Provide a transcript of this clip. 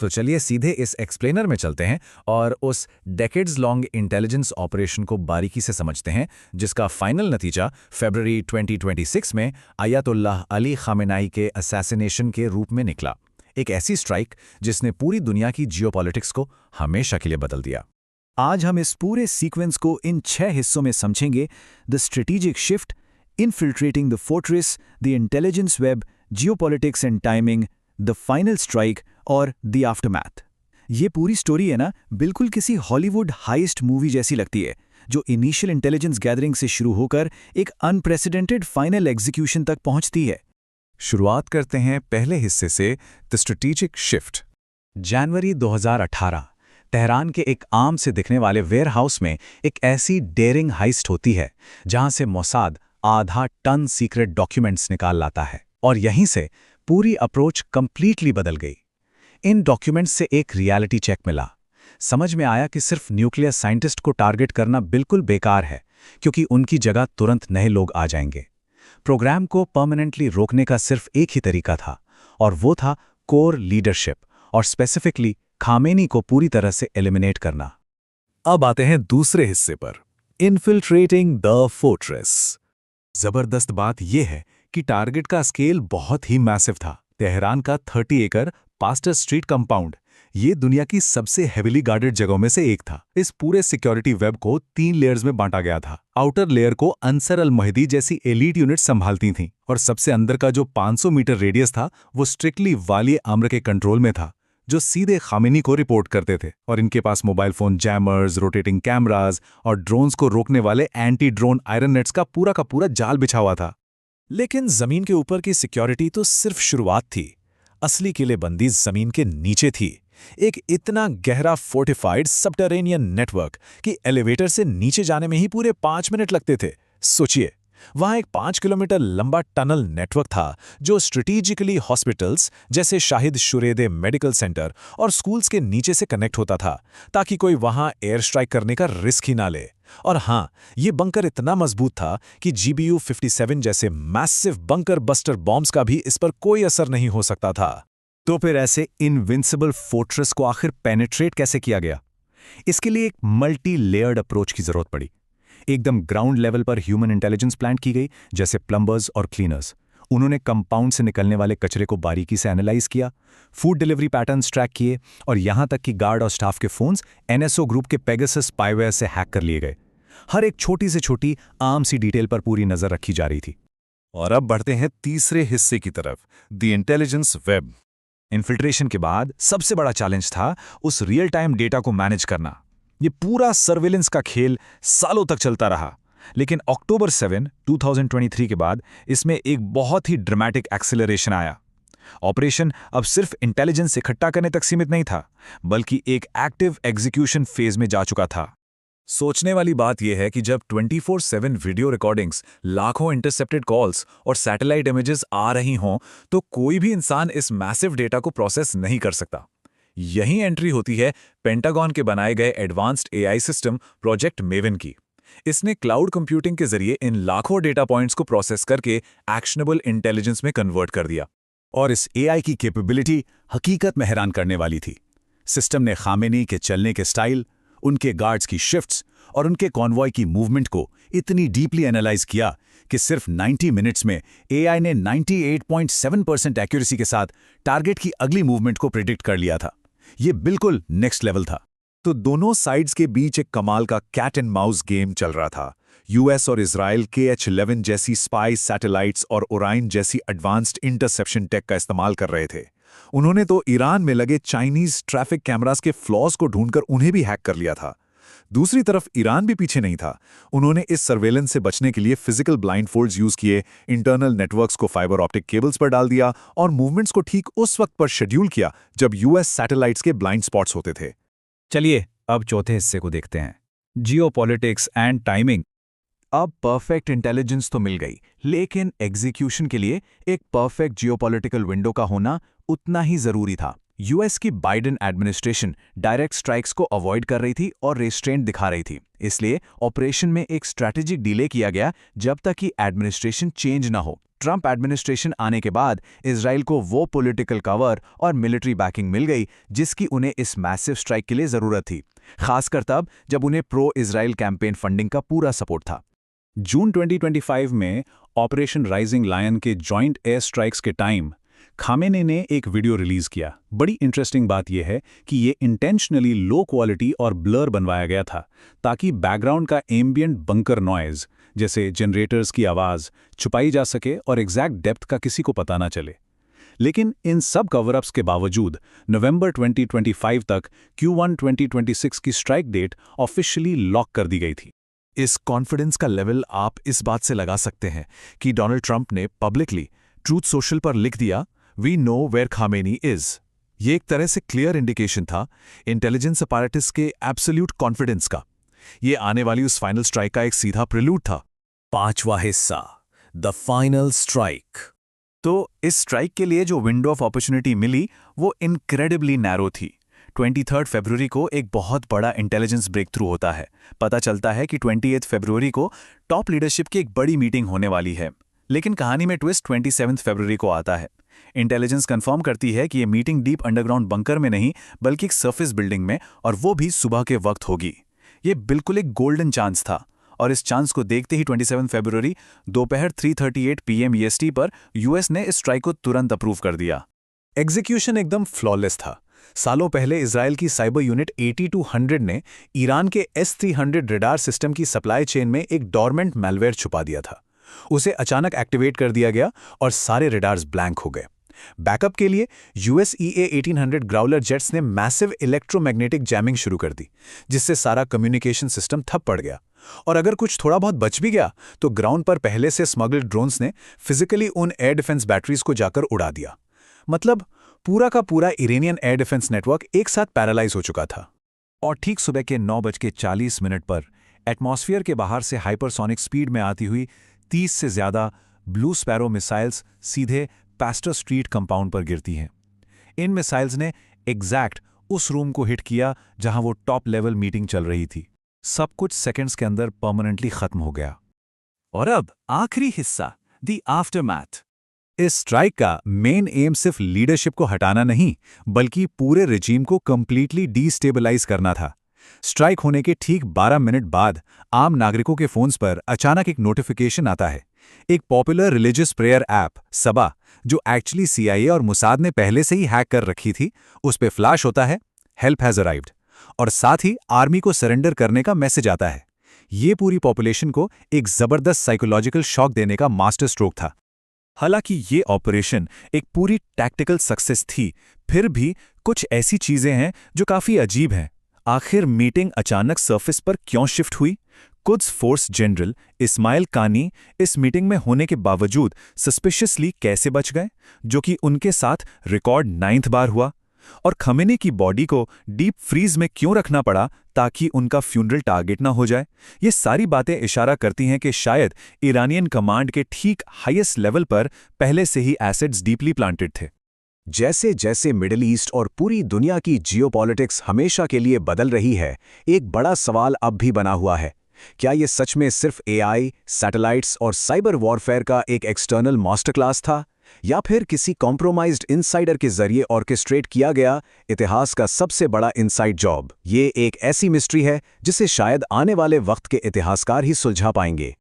तो चलिए सीधे इस एक्सप्लेनर में चलते हैं और उस डेकेड्स लॉन्ग इंटेलिजेंस ऑपरेशन को बारीकी से समझते हैं, जिसका फाइनल नतीजा फरवरी 2026 में आयतुल्लाह अली खामेनाई के असैसिनेशन के रूप में निकला। एक ऐसी स्ट्राइक जिसने पूरी दुनिया की जियोपॉलिटिक्स को हमेशा के लिए बदल दिया। आज हम इस पूरे सीक्वेंस को इन 6 हिस्सों में समझेंगे: the strategic shift, infiltrating the fortress, the intelligence web, geopolitics and timing, the final strike और द आफ्टरमैथ। ये पूरी स्टोरी है ना, बिल्कुल किसी हॉलीवुड हाइस्ट मूवी जैसी लगती है, जो इनिशियल इंटेलिजेंस गैदरिंग से शुरू होकर एक अनप्रेसिडेंटेड फाइनल एग्जीक्यूशन तक पहुंचती है। शुरुआत करते हैं पहले हिस्से से, the strategic shift. January 2018 Tehran के एक आम से दिखने वाले वेयरहाउस में एक ऐसी डेयरिंग हाइस्ट होती है जहां से मोसाद आधा टन सीक्रेट डॉक्यूमेंट्स निकाल लाता है, और यहीं से पूरी अप्रोच कंप्लीटली बदल गई। इन डॉक्यूमेंट्स से एक रियलिटी चेक मिला। समझ में आया कि सिर्फ न्यूक्लियर साइंटिस्ट को टारगेट करना बिल्कुल बेकार है, क्योंकि उनकी जगह तुरंत नए लोग आ जाएंगे। प्रोग्राम को परमानेंटली रोकने का सिर्फ एक ही तरीका था, और वो था कोर लीडरशिप, और स्पेसिफिकली खामेनी को पूरी तरह से एलिमिनेट करना। अब आते हैं दूसरे हिस्से पर, इन्फिल्ट्रेटिंग द फोर्ट्रेस। जबरदस्त बात यह है कि टारगेट का स्केल बहुत ही मैसिव था। तेहरान का 30 एकड़ पास्टर स्ट्रीट कंपाउंड ये दुनिया की सबसे हेविली गार्डेड जगहों में से एक था। इस पूरे सिक्योरिटी वेब को 3 लेयर्स में बांटा गया था। आउटर लेयर को अंसर अल महदी जैसी एलीट यूनिट संभालती थीं, और सबसे अंदर का जो 500 मीटर रेडियस था वो स्ट्रिक्टली वाली अम्र के कंट्रोल में था, जो सीधे खामेनी को रिपोर्ट करते थे। और इनके पास mobile phone jammers, rotating cameras और ड्रोन्स को रोकने वाले एंटी ड्रोन आयरन नेट्स का पूरा जाल बिछा हुआ था। लेकिन जमीन के ऊपर की सिक्योरिटी तो सिर्फ शुरुआत थी। असली किलेबंदी जमीन के नीचे थी। एक इतना गहरा फोर्टिफाइड सबटरेनियन नेटवर्क कि एलिवेटर से नीचे जाने में ही पूरे 5 मिनट लगते थे। सोचिए, वहां एक 5 किलोमीटर लंबा टनल नेटवर्क था, जो स्ट्रेटेजिकली हॉस्पिटल्स जैसे शाहिद शुरेदे मेडिकल सेंटर और स्कूल्स के नीचे से कनेक्ट होता था, ताकि कोई वहां एयर स्ट्राइक करने का रिस्क ही ना ले। और हाँ, ये बंकर इतना मजबूत था कि GBU 57 जैसे मैसिव बंकर बस्टर बॉम्ब्स का भी इस पर कोई असर नहीं हो सकता था। तो फिर ऐसे इनविंसिबल फोर्ट्रेस को आखिर पेनिट्रेट कैसे किया गया? इसके लिए एक मल्टी लेयर्ड अप्रोच की जरूरत पड़ी। एकदम ग्राउंड लेवल पर ह्यूमन इंटेलिजेंस प्लांट की गई, जैसे प्लम्बर्स और क्लीनर्स। उन्होंने कंपाउंड से निकलने वाले कचरे को बारीकी से एनालाइज किया, फूड डिलीवरी पैटर्न्स ट्रैक किए, और यहां तक कि गार्ड और स्टाफ के फोन्स NSO ग्रुप के पेगासस स्पाईवेयर से हैक कर लिए गए। हर एक छोटी से छोटी आम सी डिटेल पर पूरी नजर रखी जा रही थी। और अब बढ़ते हैं तीसरे हिस्से की तरफ, द इंटेलिजेंस वेब। इन्फिल्ट्रेशन के बाद सबसे बड़ा चैलेंज था उस रियल टाइम डेटा को मैनेज करना। ये पूरा सर्वेलेंस का खेल सालों तक चलता रहा, लेकिन अक्टूबर 7, 2023 के बाद इसमें एक बहुत ही ड्रामेटिक एक्सेलरेशन आया। ऑपरेशन अब सिर्फ इंटेलिजेंस इकट्ठा करने तक सीमित नहीं था, बल्कि एक एक्टिव एग्जीक्यूशन फेज में जा चुका था। सोचने वाली बात यह है कि जब 24/7 वीडियो रिकॉर्डिंग्स, लाखों इंटरसेप्टेड कॉल्स और सैटेलाइट इमेजेस आ रही हों, तो कोई भी इंसान इस मैसिव डेटा को प्रोसेस नहीं कर सकता। यही एंट्री होती है पेंटागन के बनाए गए advanced AI system project maven की। इसने क्लाउड कंप्यूटिंग के जरिए इन लाखों डेटा पॉइंट्स को प्रोसेस करके एक्शनेबल इंटेलिजेंस में कन्वर्ट कर दिया। और इस AI की कैपेबिलिटी हकीकत में हैरान करने वाली थी। सिस्टम ने खामेनी के चलने के स्टाइल, उनके गार्ड्स की शिफ्ट्स और उनके कॉन्वॉय की मूवमेंट को इतनी डीपली एनालाइज किया कि सिर्फ 90 मिनट्स में AI ने 98.7% एक्यूरेसी के साथ टारगेट की अगली मूवमेंट को प्रिडिक्ट कर लिया था। ये बिल्कुल नेक्स्ट लेवल था। तो दोनों साइड्स के बीच एक कमाल का कैट एंड माउस गेम चल रहा था। US और इजराइल KH-11 जैसी स्पाई सैटेलाइट्स और ओराइन जैसी एडवांस्ड इंटरसेप्शन टेक का इस्तेमाल कर रहे थे। उन्होंने तो ईरान में लगे चाइनीज ट्रैफिक कैमरास के फ्लॉज को ढूंढकर उन्हें भी हैक कर लिया था। दूसरी तरफ ईरान भी पीछे नहीं था। उन्होंने इस सर्वेलेंस से बचने के लिए फिजिकल ब्लाइंडफोल्ड्स यूज किए, इंटरनल नेटवर्क्स को फाइबर ऑप्टिक केबल्स पर डाल दिया और मूवमेंट्स को ठीक उस वक्त पर शेड्यूल किया जब US सैटेलाइट्स के ब्लाइंड स्पॉट्स होते थे। चलिए अब चौथे हिस्से को देखते हैं, जियोपॉलिटिक्स एंड टाइमिंग। अब परफेक्ट इंटेलिजेंस तो मिल गई, लेकिन एग्जीक्यूशन के लिए एक परफेक्ट जियोपॉलिटिकल विंडो का होना उतना ही जरूरी था। US की बाइडेन एडमिनिस्ट्रेशन डायरेक्ट स्ट्राइक्स को अवॉइड कर रही थी और रेस्ट्रेंट दिखा रही थी। इसलिए ऑपरेशन में एक स्ट्रैटेजिक डिले किया गया जब तक कि एडमिनिस्ट्रेशन चेंज ना हो। ट्रंप एडमिनिस्ट्रेशन आने के बाद इजराइल को वो पॉलिटिकल कवर और मिलिट्री बैकिंग मिल गई जिसकी उन्हें इस मैसिव स्ट्राइक के लिए ज़रूरत थी, खासकर तब जब उन्हें प्रो इजराइल कैंपेन फंडिंग का पूरा सपोर्ट था। जून 2025 में ऑपरेशन राइजिंग लायन के जॉइंट एयर स्ट्राइक्स के टाइम खामेनी ने एक वीडियो रिलीज किया। बड़ी इंटरेस्टिंग बात यह है कि ये इंटेंशनली लो क्वालिटी और ब्लर बनवाया गया था ताकि बैकग्राउंड का एम्बियंट बंकर नॉइज जैसे जनरेटर्स की आवाज़ छुपाई जा सके और एग्जैक्ट डेप्थ का किसी को पता ना चले। लेकिन इन सब कवरअप्स के बावजूद नवंबर 2025 तक Q1 2026 की स्ट्राइक डेट ऑफिशियली लॉक कर दी गई थी। इस कॉन्फिडेंस का लेवल आप इस बात से लगा सकते हैं कि डोनाल्ड ट्रंप ने पब्लिकली ट्रूथ सोशल पर लिख दिया, we know where Khamenei is. ये एक तरह से क्लियर इंडिकेशन था इंटेलिजेंस अपैरेटस के एब्सोल्यूट कॉन्फिडेंस का। ये आने वाली उस फाइनल स्ट्राइक का एक सीधा प्रिल्यूड था। 5वां हिस्सा, द फाइनल स्ट्राइक। तो इस स्ट्राइक के लिए जो विंडो ऑफ अपॉर्चुनिटी मिली वो इनक्रेडिबली नैरो थी। 23 फरवरी को एक बहुत बड़ा इंटेलिजेंस ब्रेक थ्रू होता है। पता चलता है कि 28 फरवरी को टॉप लीडरशिप की एक बड़ी मीटिंग होने वाली है। लेकिन कहानी में ट्विस्ट 27 फरवरी को आता है। इंटेलिजेंस कंफर्म करती है कि ये मीटिंग डीप अंडरग्राउंड बंकर में नहीं बल्कि एक सरफेस बिल्डिंग में, और वो भी सुबह के वक्त होगी। ये बिल्कुल एक गोल्डन चांस था, और इस चांस को देखते ही 27 फरवरी दोपहर 3:38 PM EST पर यूएस ने इस स्ट्राइक को तुरंत अप्रूव कर दिया। एग्जीक्यूशन एकदम फ्लॉलेस था। सालों पहले इजराइल की साइबर यूनिट 8200 ने ईरान के S300 रडार सिस्टम की सप्लाई चेन में एक डॉर्मेंट मैलवेयर छुपा दिया था। उसे अचानक एक्टिवेट कर दिया गया और सारे रडार्स ब्लैंक हो गए। बैकअप के लिए US EA-1800 ग्राउलर जेट्स ने मैसिव इलेक्ट्रोमैग्नेटिक जैमिंग शुरू कर दी, जिससे सारा कम्युनिकेशन सिस्टम ठप पड़ गया। और अगर कुछ थोड़ा बहुत बच भी गया तो ग्राउंड पर पहले से स्मगल्ड ड्रोन्स ने फिजिकली उन एयर डिफेंस बैटरीज को जाकर उड़ा दिया। मतलब पूरा का पूरा इरानियन एयर डिफेंस नेटवर्क एक साथ पैरालाइज हो चुका था। और ठीक सुबह के 9:40 पर एटमॉस्फेयर के बाहर से हाइपरसोनिक स्पीड में आती हुई 30 से ज़्यादा ब्लू स्पैरो मिसाइल्स सीधे पैस्टर स्ट्रीट कंपाउंड पर गिरती हैं। इन मिसाइल्स ने एग्जैक्ट उस रूम को हिट किया जहां वो टॉप लेवल मीटिंग चल रही थी। सब कुछ सेकंड्स के अंदर परमानेंटली खत्म हो गया। और अब आखिरी हिस्सा, द आफ्टरमैथ। इस स्ट्राइक का मेन एम सिर्फ लीडरशिप को हटाना नहीं बल्कि पूरे रिजीम को कंप्लीटली डीस्टेबलाइज करना था। स्ट्राइक होने के ठीक 12 मिनट बाद आम नागरिकों के फोन्स पर अचानक एक नोटिफिकेशन आता है। एक पॉपुलर रिलीजियस प्रेयर ऐप सबा, जो एक्चुअली CIA और मुसाद ने पहले से ही हैक कर रखी थी, उस पे फ्लैश होता है, हेल्प हैज अराइव्ड, और साथ ही आर्मी को सरेंडर करने का मैसेज आता है। ये पूरी पॉपुलेशन को एक जबरदस्त साइकोलॉजिकल शॉक देने का मास्टर स्ट्रोक था। हालांकि ये ऑपरेशन एक पूरी टैक्टिकल सक्सेस थी, फिर भी कुछ ऐसी चीजें हैं जो काफी अजीब हैं। आखिर मीटिंग अचानक सरफेस पर क्यों शिफ्ट हुई? कुद्स फोर्स जनरल इस्माइल कानी इस मीटिंग में होने के बावजूद सस्पिशियसली कैसे बच गए, जो कि उनके साथ रिकॉर्ड 9th बार हुआ? और खमेनी की बॉडी को डीप फ्रीज में क्यों रखना पड़ा ताकि उनका फ्यूनरल टारगेट ना हो जाए? ये सारी बातें इशारा करती हैं कि शायद ईरानियन कमांड के ठीक हाईएस्ट लेवल पर पहले से ही एसेट्स डीपली प्लांटेड थे। जैसे जैसे मिडिल ईस्ट और पूरी दुनिया की जियोपॉलिटिक्स हमेशा के लिए बदल रही है, एक बड़ा सवाल अब भी बना हुआ है। क्या ये सच में सिर्फ AI, सैटेलाइट्स और साइबर वॉरफेयर का एक एक्सटर्नल मास्टर क्लास था, या फिर किसी कॉम्प्रोमाइज्ड इनसाइडर के जरिए ऑर्केस्ट्रेट किया गया इतिहास का सबसे बड़ा इनसाइड जॉब? ये एक ऐसी मिस्ट्री है जिसे शायद आने वाले वक्त के इतिहासकार ही सुलझा पाएंगे।